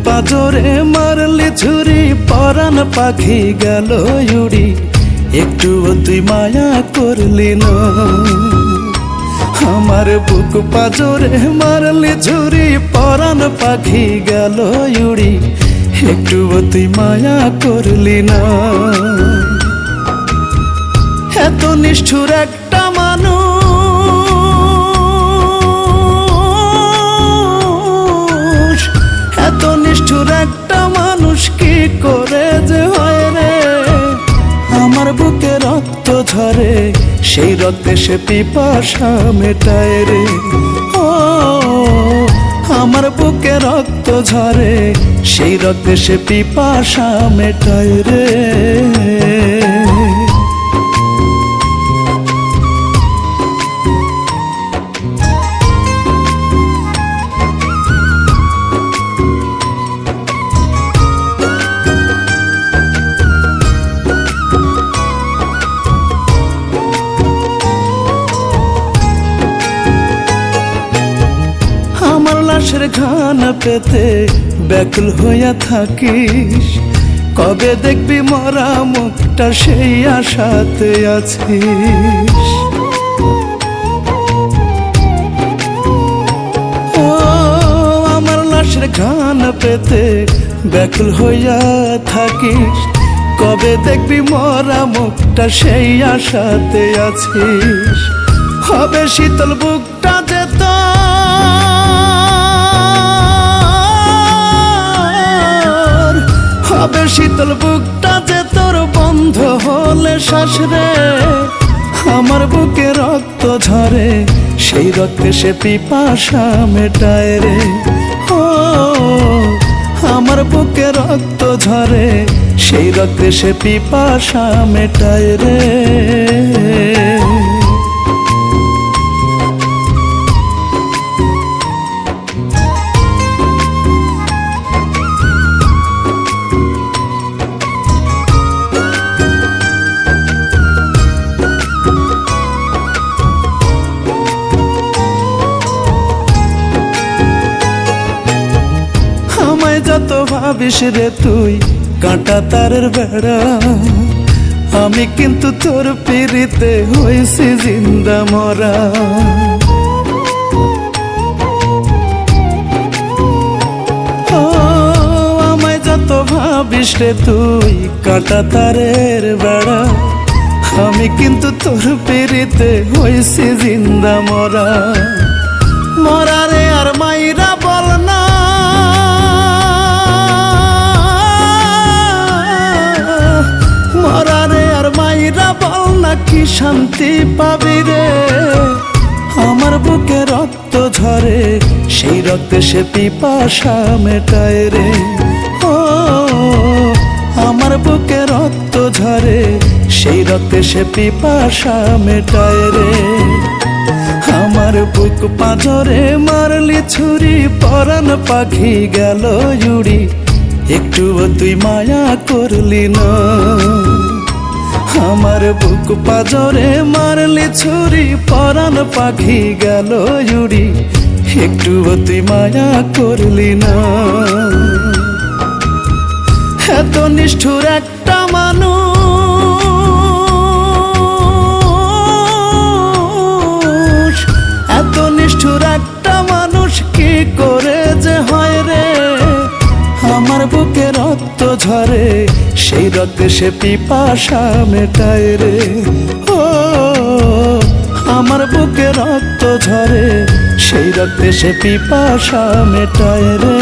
পাজরে মারলি ছুরি পরাণ পাখি গেল উড়ি, একটুও তুই মায়া করলি না। আমার বুক পাজরে মারলি ছুরি পরাণ পাখি গেল উড়ি, একটুও তুই মায়া করলি না। এত নিষ্ঠুর একটা মানুষ, এত নিষ্ঠুর একটা মানুষ কি করে যে হয় রে। আমার বুকে রক্ত ঝরে, সেই রক্তে সে পিপাসা মেটায় রে। ও আমার বুকে রক্ত ঝরে, সেই রক্তে সে পিপাসা মেটায় রে। লাশের ঘ্রাণ পেতে ব্যাকুল হইয়া থাকিস, কবে দেখবি মরা মুখটা সেই আশাতে আছিস। ও আমার লাশের ঘ্রাণ পেতে ব্যাকুল হইয়া থাকিস, কবে দেখবি মরা মুখটা সেই আশাতে আছিস। হবে শীতল বুকটা যেত, হবে শীতল বুকটা যে তোর বন্ধ হলে শ্বাস রে। আমার বুকে রক্ত ঝরে, সেই রক্তে সে পিপাসা মেটায় রে। ও আমার বুকে রক্ত ঝরে, সেই রক্তে সে পিপাসা মেটায় রে। যত ভাবিস রে তুই কাঁটা তারের বেড়া, আমি কিন্তু তোর পিড়িতে হইছি জিন্দা মরা। ও আমায় যত ভাবিস রে তুই কাঁটা তারের বেড়া, আমি কিন্তু তোর পিড়িতে হইছি জিন্দা মরা। মরা রে আর মাইরা বল না, মরারে আর মাইরা বল না কি শান্তি পাবি রে। আমার বুকে রক্ত ঝরে, সেই রক্তে সে পিপাসা মেটায় রে। ও আমার বুকে রক্ত ঝরে, সেই রক্তে সে পিপাসা মেটায় রে। আমার বুক পাজরে মারলি ছুরি পরাণ পাখি গেল উড়ি, একটুও তুই মায়া করলি না। আমার বুক পাজরে মারলি ছুরি পরাণ পাখি গেল উড়ি, একটুও তুই মায়া করলি না। এত নিষ্ঠুর একটা মানুষ, এত নিষ্ঠুর একটা মানুষ কি করে যে হয় রে। আমার বুকে রক্ত ঝরে, সেই রক্তে সে পিপাসা মেটায় রে। ও আমার বুকে রক্ত ঝরে, সেই রক্তে সে পিপাসা মেটায় রে।